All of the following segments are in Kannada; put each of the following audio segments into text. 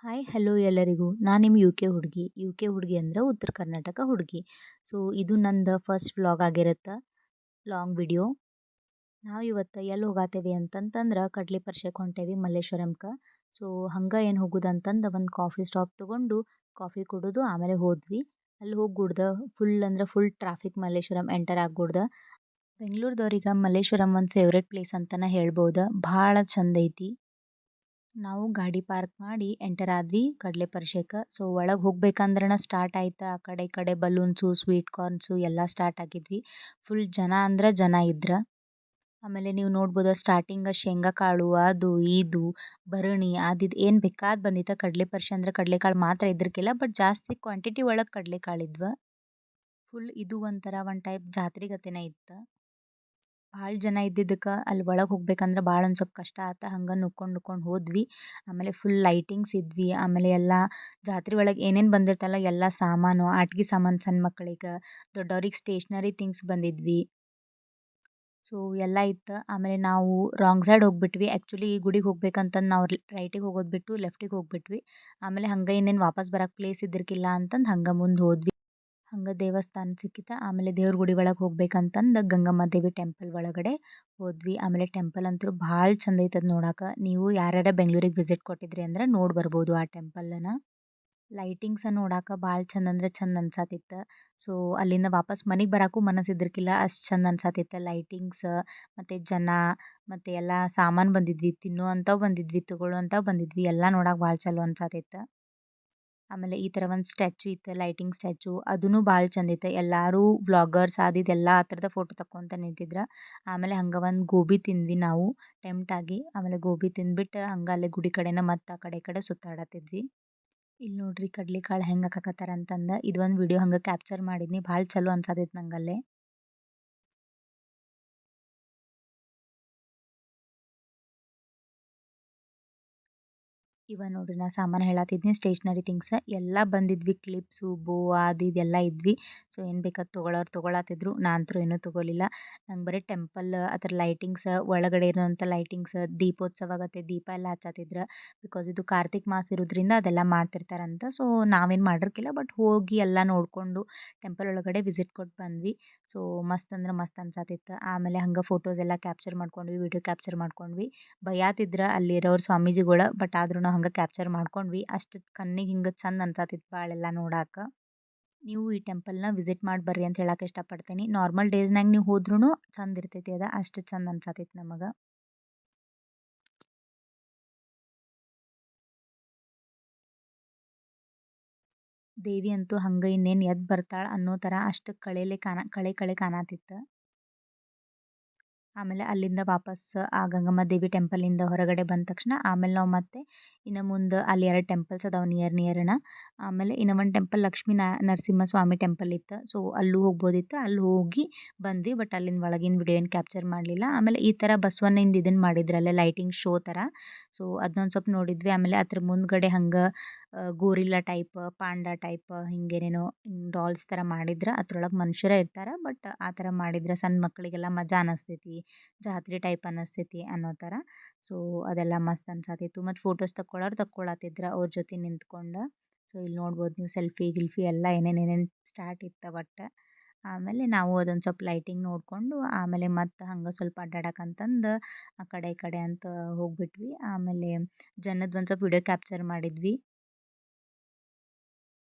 ಹಾಯ್ ಹಲೋ ಎಲ್ಲರಿಗೂ ನಾನು ನಿಮ್ಮ ಯು ಕೆ ಹುಡುಗಿ ಅಂದ್ರೆ ಉತ್ತರ ಕರ್ನಾಟಕ ಹುಡುಗಿ. ಸೊ ಇದು ನಂದು ಫಸ್ಟ್ ವ್ಲಾಗ್ ಆಗಿರುತ್ತೆ, ಲಾಂಗ್ ವಿಡಿಯೋ. ನಾವು ಇವತ್ತು ಎಲ್ಲಿ ಹೋಗಾತೇವಿ ಅಂತಂತಂದ್ರೆ ಕಡ್ಲಿ ಪರಿಷೆಗೆ ಹೊಂಟೇವಿ ಮಲ್ಲೇಶ್ವರಂಗೆ. ಸೊ ಹಂಗೆ ಏನು ಹೋಗೋದಂತಂದು ಒಂದು ಕಾಫಿ ಸ್ಟಾಪ್ ತೊಗೊಂಡು ಕಾಫಿ ಕುಡಿದು ಆಮೇಲೆ ಹೋದ್ವಿ. ಅಲ್ಲಿ ಹೋಗಿ ಗುಡ್ದ ಫುಲ್ ಅಂದ್ರೆ ಫುಲ್ ಟ್ರಾಫಿಕ್, ಮಲ್ಲೇಶ್ವರಂ ಎಂಟರ್ ಆಗ್ಬಿಡ್ದ. ಬೆಂಗಳೂರದವ್ರಿಗೆ ಮಲ್ಲೇಶ್ವರಂ ಒಂದು ಫೇವ್ರೇಟ್ ಪ್ಲೇಸ್ ಅಂತಲೇ ಹೇಳ್ಬೋದು, ಭಾಳ ಚಂದ ಐತಿ. ನಾವು ಗಾಡಿ ಪಾರ್ಕ್ ಮಾಡಿ ಎಂಟರ್ ಆದ್ವಿ ಕಡಲೆ ಪರಿಷೆಗೆ. ಸೊ ಒಳಗೆ ಹೋಗ್ಬೇಕಂದ್ರನ ಸ್ಟಾರ್ಟ್ ಆಯ್ತು, ಆ ಕಡೆ ಈ ಕಡೆ ಬಲೂನ್ಸು ಸ್ವೀಟ್ ಕಾರ್ನ್ಸು ಎಲ್ಲ ಸ್ಟಾರ್ಟ್ ಆಗಿದ್ವಿ. ಫುಲ್ ಜನ ಅಂದ್ರೆ ಜನ ಇದ್ರ. ಆಮೇಲೆ ನೀವು ನೋಡ್ಬೋದು ಸ್ಟಾರ್ಟಿಂಗ್ ಶೇಂಗಾ ಕಾಳು ಅದು ಇದು ಭರಣಿ ಅದಿದು ಏನು ಬೇಕಾದ್ ಬಂದಿತ್ತು. ಕಡಲೆ ಪರಿಷೆ ಅಂದ್ರೆ ಕಡಲೆಕಾಳು ಮಾತ್ರ ಇದ್ರಕ್ಕಿಲ್ಲ, ಬಟ್ ಜಾಸ್ತಿ ಕ್ವಾಂಟಿಟಿ ಒಳಗೆ ಕಡಲೆಕಾಳು ಇದ್ವು. ಫುಲ್ ಇದು ಒಂಥರ ಒಂದು ಟೈಪ್ ಜಾತ್ರೆ ಗತೆನೇ ಇತ್ತು. ಭಾಳ ಜನ ಇದ್ದಿದ್ದಕ್ಕೆ ಅಲ್ಲಿ ಒಳಗೆ ಹೋಗ್ಬೇಕಂದ್ರೆ ಭಾಳ ಒಂದು ಸ್ವಲ್ಪ ಕಷ್ಟ ಆತ. ಹಂಗೆ ನುಕ್ಕೊಂಡು ಹೋದ್ವಿ. ಆಮೇಲೆ ಫುಲ್ ಲೈಟಿಂಗ್ಸ್ ಇದ್ವಿ. ಆಮೇಲೆ ಎಲ್ಲ ಜಾತ್ರೆ ಒಳಗೆ ಏನೇನು ಬಂದಿರ್ತಲ್ಲ ಎಲ್ಲ ಸಾಮಾನು, ಆಟಿಕೆ ಸಾಮಾನು, ಸಣ್ಣ ಮಕ್ಕಳಿಗೆ ದೊಡ್ಡವ್ರಿಗೆ ಸ್ಟೇಷ್ನರಿ ಥಿಂಗ್ಸ್ ಬಂದಿದ್ವಿ. ಸೊ ಎಲ್ಲ ಇತ್ತು. ಆಮೇಲೆ ನಾವು ರಾಂಗ್ ಸೈಡ್ ಹೋಗ್ಬಿಟ್ವಿ. ಆ್ಯಕ್ಚುಲಿ ಈ ಗುಡಿಗೆ ಹೋಗ್ಬೇಕಂತಂದು ನಾವು ರೈಟಿಗೆ ಹೋಗೋದು ಬಿಟ್ಟು ಲೆಫ್ಟಿಗೆ ಹೋಗ್ಬಿಟ್ವಿ. ಆಮೇಲೆ ಹಂಗೆ ಇನ್ನೇನು ವಾಪಸ್ ಬರೋಕ್ಕೆ ಪ್ಲೇಸ್ ಇದ್ದಿರ್ಕಿಲ್ಲ ಅಂತಂದು ಹಂಗೆ ಮುಂದೆ ಹೋದ್ವಿ. ಹಂಗೆ ದೇವಸ್ಥಾನ ಸಿಕ್ಕಿತ. ಆಮೇಲೆ ದೇವ್ರ ಗುಡಿ ಒಳಗೆ ಹೋಗ್ಬೇಕಂತಂದು ಗಂಗಮ್ಮ ದೇವಿ ಟೆಂಪಲ್ ಒಳಗಡೆ ಹೋದ್ವಿ. ಆಮೇಲೆ ಟೆಂಪಲ್ ಅಂತೂ ಭಾಳ ಚಂದ ಐತದ ನೋಡಕ್ಕೆ. ನೀವು ಯಾರ್ಯಾರ ಬೆಂಗಳೂರಿಗೆ ವಿಸಿಟ್ ಕೊಟ್ಟಿದ್ರಿ ಅಂದ್ರೆ ನೋಡಿ ಬರ್ಬೋದು ಆ ಟೆಂಪಲನ್ನು. ಲೈಟಿಂಗ್ಸ ನೋಡಕ್ಕೆ ಭಾಳ ಚಂದ ಅಂದ್ರೆ ಚಂದ ಅನ್ಸಾತಿತ್ತು. ಸೊ ಅಲ್ಲಿಂದ ವಾಪಸ್ ಮನೆಗೆ ಬರೋಕ್ಕೂ ಮನಸ್ಸಿದ್ರಕ್ಕಿಲ್ಲ, ಅಷ್ಟು ಚಂದ ಅನ್ಸಾತಿತ್ತು. ಲೈಟಿಂಗ್ಸ್ ಮತ್ತು ಜನ ಮತ್ತು ಎಲ್ಲ ಸಾಮಾನು ಬಂದಿದ್ವಿ, ತಿನ್ನುವಂಥವು ಬಂದಿದ್ವಿ, ತೊಗೊಳ್ಳುವಂಥವು ಬಂದಿದ್ವಿ, ಎಲ್ಲ ನೋಡಕ್ಕೆ ಭಾಳ ಚಲೋ ಅನ್ಸಾತಿತ್ತು. ಆಮೇಲೆ ಈ ಥರ ಒಂದು ಸ್ಟ್ಯಾಚ್ಯೂ ಇತ್ತು, ಲೈಟಿಂಗ್ ಸ್ಟ್ಯಾಚ್ಯೂ, ಅದೂ ಭಾಳ ಚಂದ ಇತ್ತು. ಎಲ್ಲರೂ ವ್ಲಾಗರ್ಸ್ ಅದೆಲ್ಲ ಆ ಥರದ ಫೋಟೋ ತಕ್ಕೊಂತ ನಿಂತಿದ್ರು. ಆಮೇಲೆ ಹಂಗೆ ಒಂದು ಗೋಬಿ ತಿಂದ್ವಿ ನಾವು ಟೆಂಪ್ಟ್ ಆಗಿ. ಆಮೇಲೆ ಗೋಬಿ ತಿಂದ್ಬಿಟ್ಟು ಹಂಗೆ ಅಲ್ಲೇ ಗುಡಿ ಕಡೆನ ಮತ್ತು ಆ ಕಡೆ ಈ ಕಡೆ ಸುತ್ತಾಡತ್ತಿದ್ವಿ. ಇಲ್ಲಿ ನೋಡ್ರಿ ಕಡ್ಲೆಕಾಳು ಹೆಂಗೆ ಹಾಕಕತ್ತಾರ ಅಂತಂದು ಇದೊಂದು ವಿಡಿಯೋ ಹಂಗೆ ಕ್ಯಾಪ್ಚರ್ ಮಾಡಿದ್ನಿ, ಭಾಳ ಚಲೋ ಅನ್ಸತೈತೆ ನಂಗಲ್ಲೇ. ಇವ ನೋಡ್ರಿ ನಾ ಸಾಮಾನು ಹೇಳತ್ತಿದ್ನಿ, ಸ್ಟೇಷ್ನರಿ ಥಿಂಗ್ಸ್ ಎಲ್ಲ ಬಂದಿದ್ವಿ. ಕ್ಲಿಪ್ಸು, ಬೋ ಅದು ಇದೆಲ್ಲ ಇದ್ವಿ. ಸೊ ಏನು ಬೇಕಾದ್ ತೊಗೊಳೋರು ತೊಗೊಳತ್ತಿದ್ರು. ನಾ ಅಂತೂ ಏನೂ ತೊಗೋಲಿಲ್ಲ. ನಂಗೆ ಬರೀ ಟೆಂಪಲ್ ಅದರ ಲೈಟಿಂಗ್ಸ್, ಒಳಗಡೆ ಇರೋಂಥ ಲೈಟಿಂಗ್ಸ್, ದೀಪೋತ್ಸವ ಆಗತ್ತೆ, ದೀಪ ಎಲ್ಲ ಹಚ್ಚತ್ತಿದ್ರು. ಬಿಕಾಸ್ ಇದು ಕಾರ್ತಿಕ್ ಮಾಸ ಇರೋದ್ರಿಂದ ಅದೆಲ್ಲ ಮಾಡ್ತಿರ್ತಾರಂತ. ಸೊ ನಾವೇನು ಮಾಡಿರ್ಕಿಲ್ಲ, ಬಟ್ ಹೋಗಿ ಎಲ್ಲ ನೋಡಿಕೊಂಡು ಟೆಂಪಲ್ ಒಳಗಡೆ ವಿಸಿಟ್ ಕೊಟ್ಟು ಬಂದ್ವಿ. ಸೊ ಮಸ್ತ್ ಅಂದ್ರೆ ಮಸ್ತ್ ಅನ್ಸತ್ತಿತ್ತು. ಆಮೇಲೆ ಹಂಗೆ ಫೋಟೋಸ್ ಎಲ್ಲ ಕ್ಯಾಪ್ಚರ್ ಮಾಡ್ಕೊಂಡ್ವಿ, ವಿಡಿಯೋ ಕ್ಯಾಪ್ಚರ್ ಮಾಡ್ಕೊಂಡ್ವಿ. ಬೈಯಾತಿದ್ರ ಅಲ್ಲಿರೋರು ಸ್ವಾಮೀಜಿಗಳು, ಬಟ್ ಆದ್ರೂ ನಾವು ಹಂಗೆ ಕ್ಯಾಪ್ಚರ್ ಮಾಡ್ಕೊಂಡ್ವಿ. ಅಷ್ಟು ಕಣ್ಣಿಗೆ ಹಿಂಗೆ ಚಂದ ಅನ್ಸತ್ತಿತ್ತು ಭಾಳೆಲ್ಲ ನೋಡಕ್ಕೆ. ನೀವು ಈ ಟೆಂಪಲ್ನ ವಿಸಿಟ್ ಮಾಡಿ ಬರ್ರಿ ಅಂತ ಹೇಳಕ್ಕೆ ಇಷ್ಟಪಡ್ತೀನಿ. ನಾರ್ಮಲ್ ಡೇಸ್ನಾಗ ನೀವು ಹೋದ್ರೂ ಚಂದ ಇರ್ತೈತಿ, ಅದು ಅಷ್ಟು ಚಂದ ಅನ್ಸತ್ತೈತಿ ನಮಗೆ. ದೇವಿ ಅಂತೂ ಹಂಗೆ ಇನ್ನೇನು ಎದ್ದು ಬರ್ತಾಳೆ ಅನ್ನೋ ಥರ ಅಷ್ಟು ಕಳೆ ಕಾಣತಿತ್ತು. ಆಮೇಲೆ ಅಲ್ಲಿಂದ ವಾಪಸ್ ಆ ಗಂಗಮ್ಮ ದೇವಿ ಟೆಂಪಲಿಂದ ಹೊರಗಡೆ ಬಂದ ತಕ್ಷಣ ಆಮೇಲೆ ನಾವು ಮತ್ತೆ ಇನ್ನು ಮುಂದೆ ಅಲ್ಲಿ 2 ಟೆಂಪಲ್ಸ್ ಅದಾವೆ ನಿಯರ್ನ. ಆಮೇಲೆ ಇನ್ನು ಒಂದು ಟೆಂಪಲ್ ಲಕ್ಷ್ಮೀ ನರಸಿಂಹಸ್ವಾಮಿ ಟೆಂಪಲ್ ಇತ್ತು. ಸೊ ಅಲ್ಲೂ ಹೋಗ್ಬೋದಿತ್ತು, ಅಲ್ಲಿ ಹೋಗಿ ಬಂದ್ವಿ. ಬಟ್ ಅಲ್ಲಿಂದ ಒಳಗಿನ ವಿಡಿಯೋ ಏನು ಕ್ಯಾಪ್ಚರ್ ಮಾಡಲಿಲ್ಲ. ಆಮೇಲೆ ಈ ಥರ ಬಸವಣ್ಣಿಂದ ಇದನ್ನು ಮಾಡಿದ್ರಲ್ಲ ಲೈಟಿಂಗ್ ಶೋ ಥರ, ಸೊ ಅದನ್ನೊಂದು ಸ್ವಲ್ಪ ನೋಡಿದ್ವಿ. ಆಮೇಲೆ ಅದ್ರ ಮುಂದ್ಗಡೆ ಹಂಗೆ ಗೋರಿಲ್ಲಾ ಟೈಪ್, ಪಾಂಡಾ ಟೈಪ್ ಹಿಂಗೇನೇನೋ ಡಾಲ್ಸ್ ಥರ ಮಾಡಿದ್ರೆ ಅದ್ರೊಳಗೆ ಮನುಷ್ಯರೇ ಇರ್ತಾರೆ. ಬಟ್ ಆ ಥರ ಮಾಡಿದ್ರೆ ಸಣ್ಣ ಮಕ್ಕಳಿಗೆಲ್ಲ ಮಜಾ ಅನ್ನಿಸ್ತೈತಿ, ಜಾತ್ರೆ ಟೈಪ್ ಅನ್ನಿಸ್ತೈತಿ ಅನ್ನೋ ಥರ. ಸೊ ಅದೆಲ್ಲ ಮಸ್ತ್ ಅನ್ಸತ್ತಿತ್ತು. ಮತ್ತು ಫೋಟೋಸ್ ತಕ್ಕೊಳ್ಳೋರು ತಕ್ಕೊಳತ್ತಿದ್ರು ಅವ್ರ ಜೊತೆ ನಿಂತ್ಕೊಂಡು. ಸೊ ಇಲ್ಲಿ ನೋಡ್ಬೋದು ನೀವು ಸೆಲ್ಫಿ ಗಿಲ್ಫಿ ಎಲ್ಲ ಏನೇನು ಸ್ಟಾರ್ಟ್ ಇತ್ತು ಒಟ್ಟು. ಆಮೇಲೆ ನಾವು ಅದೊಂದು ಸ್ವಲ್ಪ ಲೈಟಿಂಗ್ ನೋಡಿಕೊಂಡು ಆಮೇಲೆ ಮತ್ತು ಹಂಗೆ ಸ್ವಲ್ಪ ಅಡ್ಡಾಡಕ್ಕಂತಂದು ಆ ಕಡೆ ಈ ಕಡೆ ಅಂತ ಹೋಗ್ಬಿಟ್ವಿ. ಆಮೇಲೆ ಜನದ ಒಂದು ಸ್ವಲ್ಪ ವಿಡಿಯೋ ಕ್ಯಾಪ್ಚರ್ ಮಾಡಿದ್ವಿ.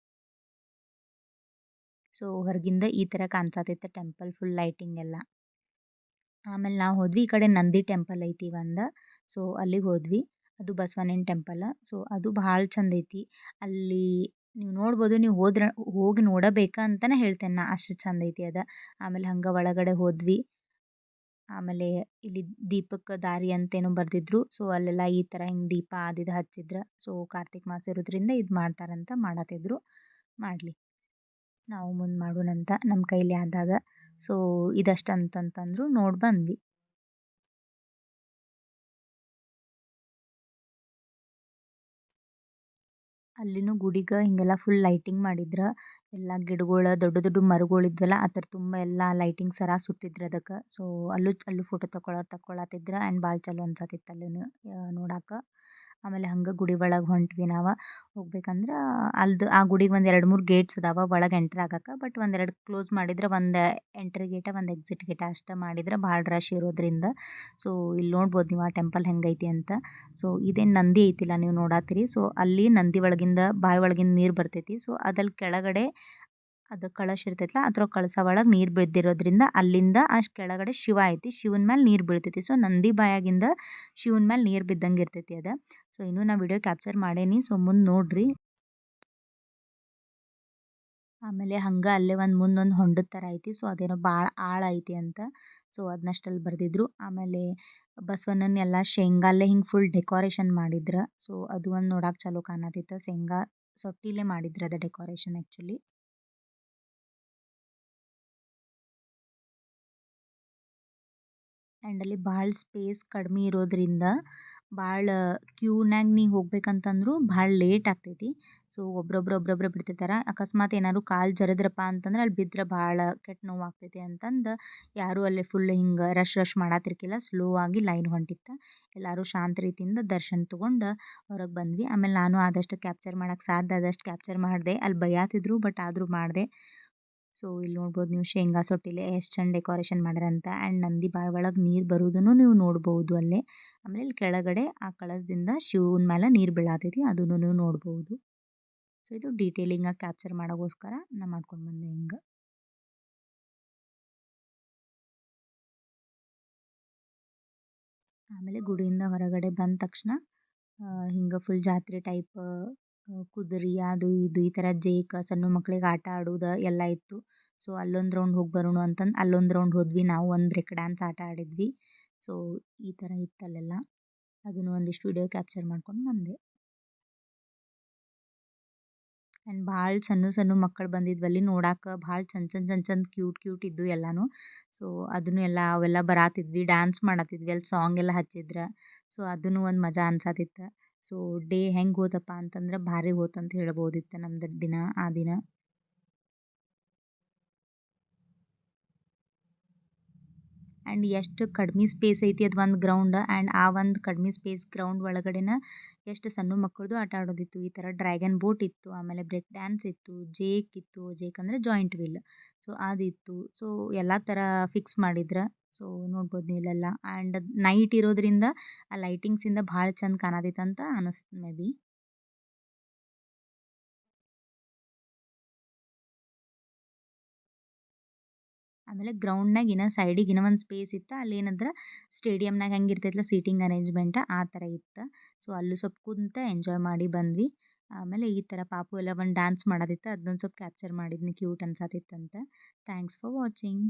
ಸೊ ಹೊರಗಿಂದ ಈ ಥರ ಕಾಣ್ಸತ್ತಿತ್ತು ಟೆಂಪಲ್ ಫುಲ್ ಲೈಟಿಂಗ್ ಎಲ್ಲ. ಆಮೇಲೆ ನಾವು ಹೋದ್ವಿ ಈ ಕಡೆ ನಂದಿ ಟೆಂಪಲ್ ಐತಿ ಒಂದು. ಸೊ ಅಲ್ಲಿಗೆ ಹೋದ್ವಿ. ಅದು ಬಸವಣ್ಣನ ಟೆಂಪಲ್. ಸೊ ಅದು ಭಾಳ ಚಂದ ಐತಿ. ಅಲ್ಲಿ ನೀವು ನೋಡ್ಬೋದು, ನೀವು ಹೋದ್ರೆ ಹೋಗಿ ನೋಡಬೇಕಾ ಅಂತಲೇ ಹೇಳ್ತೇನೆ ನಾ, ಅಷ್ಟು ಚಂದ ಐತಿ ಅದು. ಆಮೇಲೆ ಹಂಗೆ ಒಳಗಡೆ ಹೋದ್ವಿ. ಆಮೇಲೆ ಇಲ್ಲಿ ದೀಪಕ್ಕೆ ದಾರಿ ಅಂತೇನೋ ಬರೆದಿದ್ರು. ಸೊ ಅಲ್ಲೆಲ್ಲ ಈ ಥರ ಹಿಂಗೆ ದೀಪ ಅದು ಇದು ಹಚ್ಚಿದ್ರು. ಸೊ ಕಾರ್ತಿಕ್ ಮಾಸ ಇರೋದ್ರಿಂದ ಇದು ಮಾಡ್ತಾರಂತ ಮಾಡತ್ತಿದ್ರು, ಮಾಡಲಿ, ನಾವು ಮುಂದೆ ಮಾಡೋಣಂತ ನಮ್ಮ ಕೈಲಿ ಆದಾಗ. ಸೊ ಇದಷ್ಟು ಅಂತಂತಂದ್ರು ನೋಡಿ ಬಂದ್ವಿ. ಅಲ್ಲಿನೂ ಗುಡಿಗೆ ಹಿಂಗೆಲ್ಲ ಫುಲ್ ಲೈಟಿಂಗ್ ಮಾಡಿದ್ರು. ಎಲ್ಲ ಗಿಡಗಳು ದೊಡ್ಡ ದೊಡ್ಡ ಮರಗಳು ಇದ್ವಲ್ಲ ಅದ್ರ ತುಂಬ ಎಲ್ಲ ಲೈಟಿಂಗ್ ಸರ ಸುತ್ತಿದ್ರು ಅದಕ್ಕೆ. ಸೊ ಅಲ್ಲೂ ಫೋಟೋ ತಕ್ಕೊಳ್ಳೋರು ತಕ್ಕೊಳತ್ತಿದ್ರು. ಆ್ಯಂಡ್ ಭಾಳ ಚಲೋ ಅನ್ಸತ್ತಿತ್ತು ಅಲ್ಲೂ ನೋಡಕ್ಕೆ. ಆಮೇಲೆ ಹಂಗೆ ಗುಡಿ ಒಳಗೆ ಹೊಂಟ್ವಿ ನಾವು ಹೋಗ್ಬೇಕಂದ್ರೆ ಅಲ್ದು ಆ ಗುಡಿಗೆ ಒಂದು 2-3 ಗೇಟ್ಸ್ ಅದಾವ ಒಳಗೆ ಎಂಟ್ರ್ ಆಗಕ್ಕೆ. ಬಟ್ ಒಂದೆರಡು ಕ್ಲೋಸ್ ಮಾಡಿದ್ರೆ ಒಂದು ಎಂಟ್ರಿ ಗೇಟ ಒಂದು ಎಕ್ಸಿಟ್ ಗೇಟ ಅಷ್ಟೇ ಮಾಡಿದ್ರೆ ಭಾಳ ರಶ್ ಇರೋದ್ರಿಂದ ಸೊ ಇಲ್ಲಿ ನೋಡ್ಬೋದು ನೀವು ಆ ಟೆಂಪಲ್ ಹೆಂಗೈತಿ ಅಂತ. ಸೊ ಇದೇನು ನಂದಿ ಐತಿಲ್ಲ ನೀವು ನೋಡತ್ತೀರಿ. ಸೊ ಅಲ್ಲಿ ನಂದಿ ಒಳಗಿಂದ ಬಾಯಿ ಒಳಗಿಂದ ನೀರು ಬರ್ತೈತಿ. ಸೊ ಅದಲ್ಲಿ ಕೆಳಗಡೆ ಅದು ಕಳಶ ಇರ್ತೈತಲ್ಲ ಅದ್ರ ಕಳಸ ಒಳಗೆ ನೀರು ಬಿದ್ದಿರೋದ್ರಿಂದ ಅಲ್ಲಿಂದ ಅಷ್ಟು ಕೆಳಗಡೆ ಶಿವ ಐತಿ. ಶಿವನ ಮೇಲೆ ನೀರು ಬೀಳ್ತೈತಿ. ಸೊ ನಂದಿ ಬಾಯಾಗಿಂದ ಶಿವನ ಮೇಲೆ ನೀರು ಬಿದ್ದಂಗೆ ಇರ್ತೈತಿ ಅದು. ಸೊ ಇನ್ನೂ ನಾ ವಿಡಿಯೋ ಕ್ಯಾಪ್ಚರ್ ಮಾಡೇನಿ. ಸೊ ಮುಂದೆ ನೋಡ್ರಿ. ಆಮೇಲೆ ಹಂಗೆ ಅಲ್ಲೇ ಒಂದು ಮುಂದೊಂದು ಹೊಂಡದ ಥರ ಐತಿ. ಸೊ ಅದೇನೋ ಭಾಳ ಆಳ ಐತಿ ಅಂತ. ಸೊ ಅದನ್ನಷ್ಟಲ್ಲಿ ಬರೆದಿದ್ರು. ಆಮೇಲೆ ಬಸವಣ್ಣನ ಎಲ್ಲ ಶೇಂಗಾಲ್ಲೇ ಹಿಂಗೆ ಫುಲ್ ಡೆಕೋರೇಷನ್ ಮಾಡಿದ್ರು. ಸೊ ಅದು ಒಂದು ನೋಡಕ್ಕೆ ಚಲೋ ಕಾಣತಿತ್ತು. ಶೇಂಗಾ ಸೊಟ್ಟಿಲೇ ಮಾಡಿದ್ರು ಅದು ಡೆಕೋರೇಷನ್ ಆ್ಯಕ್ಚುಲಿ. ಆ್ಯಂಡ್ ಅಲ್ಲಿ ಭಾಳ ಸ್ಪೇಸ್ ಕಡಿಮೆ ಇರೋದ್ರಿಂದ ಭಾಳ ಕ್ಯೂನಾಗ ನೀ ಹೋಗ್ಬೇಕಂತಂದ್ರೂ ಭಾಳ ಲೇಟ್ ಆಗ್ತೈತಿ. ಸೊ ಒಬ್ರೊಬ್ರೆ ಬಿಡ್ತಿರ್ತಾರೆ. ಅಕಸ್ಮಾತ್ ಏನಾದ್ರು ಕಾಲು ಜರದ್ರಪ್ಪ ಅಂತಂದ್ರೆ ಅಲ್ಲಿ ಬಿದ್ದರೆ ಭಾಳ ಕೆಟ್ಟ ನೋವು ಆಗ್ತೈತಿ ಅಂತಂದು ಯಾರೂ ಅಲ್ಲಿ ಫುಲ್ ಹಿಂಗೆ ರಶ್ ಮಾಡತ್ತಿರ್ಕಿಲ್ಲ. ಸ್ಲೋ ಆಗಿ ಲೈನ್ ಹೊಂಟಿತ್ತು. ಎಲ್ಲರೂ ಶಾಂತ ರೀತಿಯಿಂದ ದರ್ಶನ ತೊಗೊಂಡು ಹೊರಗೆ ಬಂದ್ವಿ. ಆಮೇಲೆ ನಾನು ಆದಷ್ಟು ಕ್ಯಾಪ್ಚರ್ ಮಾಡೋಕ್ಕೆ ಸಾಧ್ಯ ಆದಷ್ಟು ಕ್ಯಾಪ್ಚರ್ ಮಾಡಿದೆ. ಅಲ್ಲಿ ಬೈಯಾತಿದ್ರು ಬಟ್ ಆದರೂ ಮಾಡಿದೆ. ಸೊ ಇಲ್ಲಿ ನೋಡ್ಬೋದು ನೀವು ಶೇಂಗಾ ಸೊಟ್ಟಿಲೆ ಎಷ್ಟು ಚಂದ ಡೆಕೋರೇಷನ್ ಮಾಡ್ಯಾರಂತ. ಆ್ಯಂಡ್ ನಂದಿ ಬಾಯಿ ಒಳಗೆ ನೀರು ಬರೋದನ್ನು ನೀವು ನೋಡ್ಬೋದು ಅಲ್ಲೇ. ಆಮೇಲೆ ಇಲ್ಲಿ ಕೆಳಗಡೆ ಆ ಕಳಸದಿಂದ ಶಿವನ ಮೇಲೆ ನೀರು ಬೀಳತೈತಿ ಅದನ್ನು ನೀವು ನೋಡ್ಬೋದು. ಸೊ ಇದು ಡೀಟೇಲಿಂಗಾಗಿ ಕ್ಯಾಪ್ಚರ್ ಮಾಡೋಕ್ಕೋಸ್ಕರ ನಾ ಮಾಡ್ಕೊಂಡು ಬಂದೆ ಹಿಂಗೆ. ಆಮೇಲೆ ಗುಡಿಯಿಂದ ಹೊರಗಡೆ ಬಂದ ತಕ್ಷಣ ಹಿಂಗೆ ಫುಲ್ ಜಾತ್ರೆ ಟೈಪ್ ಕುದುರೆ ಅದು ಇದು ಈ ಥರ ಜೇಕ ಸಣ್ಣ ಮಕ್ಳಿಗೆ ಆಟ ಆಡೋದು ಎಲ್ಲ ಇತ್ತು. ಸೊ ಅಲ್ಲೊಂದು ರೌಂಡ್ ಹೋಗಿ ಬರೋಣ ಅಂತಂದು ಅಲ್ಲೊಂದು ರೌಂಡ್ ಹೋದ್ವಿ. ನಾವು ಒಂದು ಬ್ರೇಕ್ ಡ್ಯಾನ್ಸ್ ಆಟ ಆಡಿದ್ವಿ. ಸೊ ಈ ಥರ ಇತ್ತಲ್ಲೆಲ್ಲ. ಅದನ್ನು ಒಂದಿಷ್ಟು ವಿಡಿಯೋ ಕ್ಯಾಪ್ಚರ್ ಮಾಡ್ಕೊಂಡು ಬಂದೆ. ಆ್ಯಂಡ್ ಭಾಳ ಸಣ್ಣ ಮಕ್ಕಳು ಬಂದಿದ್ವಲ್ಲಿ ನೋಡಾಕ ಭಾಳ ಚಂದ ಕ್ಯೂಟ್ ಇದ್ದು ಎಲ್ಲಾನು. ಸೊ ಅದನ್ನು ಎಲ್ಲ ಅವೆಲ್ಲ ಬರಾತಿದ್ವಿ ಡ್ಯಾನ್ಸ್ ಮಾಡತ್ತಿದ್ವಿ ಅಲ್ಲಿ ಸಾಂಗ್ ಎಲ್ಲ ಹಚ್ಚಿದ್ರು. ಸೊ ಅದನ್ನು ಒಂದು ಮಜಾ ಅನ್ಸತಿತ್ತು. ಸೊ ಡೇ ಹೆಂಗೆ ಹೋತಪ್ಪ ಅಂತಂದ್ರೆ ಭಾರಿ ಹೋತಂತ ಹೇಳ್ಬೋದಿತ್ತು ನಮ್ದು ದಿನ ಆ ದಿನ. ಆ್ಯಂಡ್ ಎಷ್ಟು ಕಡಿಮೆ ಸ್ಪೇಸ್ ಐತಿ ಅದು ಒಂದು ಗ್ರೌಂಡ್. ಆ್ಯಂಡ್ ಆ ಒಂದು ಕಡಿಮೆ ಸ್ಪೇಸ್ ಗ್ರೌಂಡ್ ಒಳಗಡೆನ ಎಷ್ಟು ಸಣ್ಣ ಮಕ್ಕಳದು ಆಟ ಆಡೋದಿತ್ತು. ಈ ಥರ ಡ್ರ್ಯಾಗನ್ ಬೋಟ್ ಇತ್ತು. ಆಮೇಲೆ ಬ್ರೇಕ್ ಡ್ಯಾನ್ಸ್ ಇತ್ತು. ಜೇಕ್ ಇತ್ತು. ಜೇಕ್ ಅಂದರೆ ಜಾಯಿಂಟ್ ವೀಲ್. ಸೊ ಅದಿತ್ತು. ಸೊ ಎಲ್ಲ ಥರ ಫಿಕ್ಸ್ ಮಾಡಿದ್ರು. ಸೊ ನೋಡ್ಬೋದು ನೀವು ಇಲ್ಲೆಲ್ಲ. ಆ್ಯಂಡ್ ನೈಟ್ ಇರೋದ್ರಿಂದ ಆ ಲೈಟಿಂಗ್ಸಿಂದ ಭಾಳ ಚಂದ ಕಾಣತಿತ್ತಂತ ಅನಿಸ್ತು ಮೇ ಬಿ. ಆಮೇಲೆ ಗ್ರೌಂಡ್ನಾಗ ಇನ್ನೂ ಸೈಡಿಗೆ ಇನ್ನೂ ಒಂದು ಸ್ಪೇಸ್ ಇತ್ತು. ಅಲ್ಲೇನಂದ್ರೆ ಸ್ಟೇಡಿಯಮ್ನಾಗ ಹೆಂಗೆ ಇರ್ತೈತಲ್ಲ ಸೀಟಿಂಗ್ ಅರೇಂಜ್ಮೆಂಟ್ ಆ ಥರ ಇತ್ತು. ಸೊ ಅಲ್ಲೂ ಸ್ವಲ್ಪ ಕುಂತು ಎಂಜಾಯ್ ಮಾಡಿ ಬಂದ್ವಿ. ಆಮೇಲೆ ಈ ಥರ ಪಾಪು ಎಲ್ಲ ಒಂದು ಡ್ಯಾನ್ಸ್ ಮಾಡೋದಿತ್ತು. ಅದನ್ನೊಂದು ಸ್ವಲ್ಪ ಕ್ಯಾಪ್ಚರ್ ಮಾಡಿದ್ನಿ ಕ್ಯೂಟ್ ಅನ್ಸತಿತ್ತಂತ. Thanks for watching.